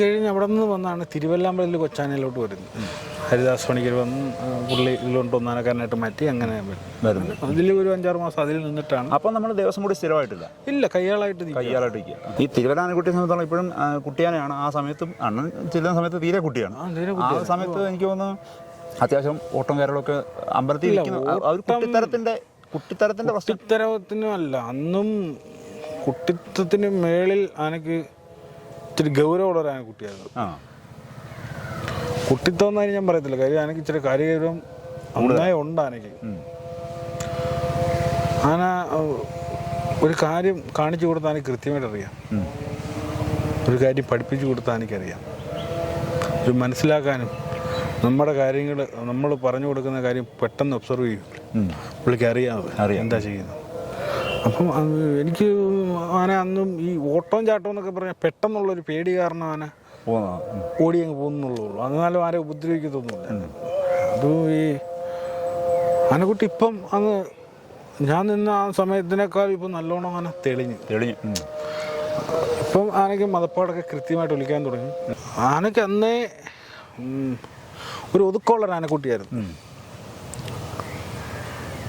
കഴിഞ്ഞ് അവിടെ നിന്ന് വന്നാണ് തിരുവല്ലാമ്പലത്തിൽ കൊച്ചാനയിലോട്ട് വരുന്നത്. ഹരിദാസ് പണിക്കർ വന്ന് പുള്ളി ഇതിലോട്ട് ഒന്നാനക്കാരനായിട്ട് മാറ്റി അങ്ങനെ വരുന്നത്. അതിൽ ഒരു 5-6 മാസം അതിൽ നിന്നിട്ടാണ്. അപ്പം നമ്മൾ ദേവസ്വം കൂടി സ്ഥിരമായിട്ടില്ല, ഇല്ല, കയ്യാളായിട്ട് ഇരിക്കുക. ഈ തിരുവല്ലാനക്കുട്ടിയെ സംബന്ധിച്ചോളം ഇപ്പോഴും കുട്ടിയാനെയാണ്. ആ സമയത്തും അണ്ണൻ ചെല്ലുന്ന സമയത്ത് തീരെ കുട്ടിയാണ്. ആ സമയത്ത് എനിക്ക് തോന്നുന്നു അത്യാവശ്യം ഓട്ടം കാര്യങ്ങളൊക്കെ അമ്പലത്തിൽ കുട്ടിത്തരത്തിനും അല്ല, അന്നും കുട്ടിത്തത്തിന് മേളിൽ ആനക്ക് ഇച്ചിരി ഗൗരവമുള്ള ഒരു ആനക്കുട്ടിയായിരുന്നു. കുട്ടിത്തം എന്നാലും ഞാൻ പറയത്തില്ല, കാര്യം ആനക്ക് ഇച്ചിരി കാര്യഗൗരവം നന്നായി ഉണ്ട്. ആനയ്ക്ക് ആന ഒരു കാര്യം കാണിച്ചു കൊടുത്താൽ എനിക്ക് കൃത്യമായിട്ട് അറിയാം. ഒരു കാര്യം പഠിപ്പിച്ചു കൊടുത്താൽ എനിക്കറിയാം. ഒരു മനസ്സിലാക്കാനും നമ്മുടെ കാര്യങ്ങൾ നമ്മൾ പറഞ്ഞു കൊടുക്കുന്ന കാര്യം പെട്ടെന്ന് ഒബ്സർവ് ചെയ്യും. പുള്ളിക്ക് അറിയാം എന്താ ചെയ്യുന്നത്. അപ്പം എനിക്ക് ആന അന്നും ഈ ഓട്ടവും ചാട്ടവും എന്നൊക്കെ പറഞ്ഞാൽ പെട്ടെന്നുള്ളൊരു പേടി കാരണം ആന ഓടി അങ്ങ് പോകുന്നുള്ളൂ. എന്നാലും ആരെ ഉപദ്രവിക്കത്തൊന്നുമില്ല. അത് ഈ ആനക്കുട്ടി ഇപ്പം അങ്ങ് ഞാൻ നിന്ന ആ സമയത്തിനേക്കാൾ ഇപ്പം നല്ലോണം ആന തെളിഞ്ഞു. ഇപ്പം ആനയ്ക്ക് മതപ്പാടൊക്കെ കൃത്യമായിട്ട് വിളിക്കാൻ തുടങ്ങി. ആനയ്ക്ക് അന്നേ ഒരു ഒതുക്കമുള്ളൊരു ആനക്കുട്ടിയായിരുന്നു.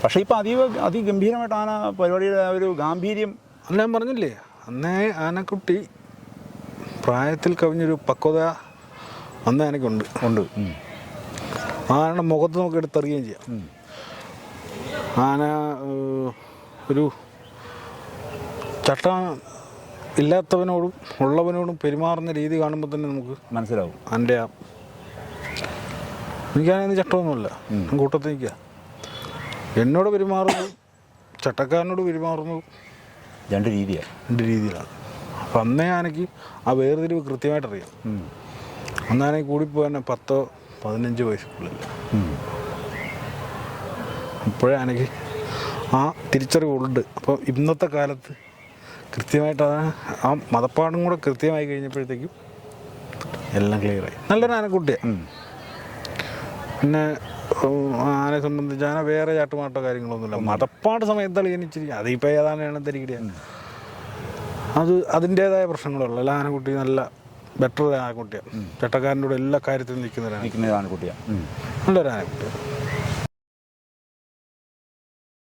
പക്ഷേ ഇപ്പം അതിഗംഭീരമായിട്ട് ആന പരിപാടിയുടെ ഒരു ഗാംഭീര്യം അല്ല, ഞാൻ പറഞ്ഞില്ലേ, അന്നേ ആനക്കുട്ടി പ്രായത്തിൽ കവിഞ്ഞൊരു പക്വത അന്നേ ആനയ്ക്കുണ്ട്. ആനയുടെ മുഖത്ത് നോക്കി എടുത്തെറിയുകയും ചെയ്യാം. ആന ഒരു ചട്ടം ഇല്ലാത്തവനോടും ഉള്ളവനോടും പെരുമാറുന്ന രീതി കാണുമ്പോൾ തന്നെ നമുക്ക് മനസ്സിലാവും. എൻ്റെ എനിക്കാണെങ്കിൽ ചട്ടമൊന്നുമില്ല, കൂട്ടത്തിൽ നിൽക്കുക. എന്നോട് പെരുമാറുന്നു, ചട്ടക്കാരനോട് പെരുമാറുന്നു, രണ്ട് രീതിയിലാണ്. അപ്പം അന്നേ ആനയ്ക്ക് ആ വേർതിരിവ് കൃത്യമായിട്ടറിയാം. അന്നാണെങ്കിൽ കൂടിപ്പോയി 10-15 വയസ്സുള്ളില്ല. ഇപ്പോഴേ ആനയ്ക്ക് ആ തിരിച്ചറിവുണ്ട്. അപ്പോൾ ഇന്നത്തെ കാലത്ത് കൃത്യമായിട്ട് ആ മതപ്പാടും കൂടെ കൃത്യമായി കഴിഞ്ഞപ്പോഴത്തേക്കും എല്ലാം ക്ലിയറായി. നല്ലൊരു ആനക്കുട്ടിയാണ്. പിന്നെ ആനയെ സംബന്ധിച്ച് ആന വേറെ ചാട്ടുമാട്ടോ കാര്യങ്ങളൊന്നുമില്ല. മതപ്പാട് സമയത്താണ് ജനിച്ചിരി, അതിപ്പോൾ ഏതാനാണ് തിരികെയാണ്. അത് അതിൻ്റേതായ പ്രശ്നങ്ങളുള്ളൂ. എല്ലാ ആനക്കുട്ടി നല്ല ബെറ്റർ ആനക്കുട്ടിയാണ്. ചട്ടക്കാരൻ്റെ കൂടെ എല്ലാ കാര്യത്തിലും നിൽക്കുന്ന ആനക്കുട്ടിയാണ്. നല്ലൊരു ആനക്കുട്ടിയാണ്.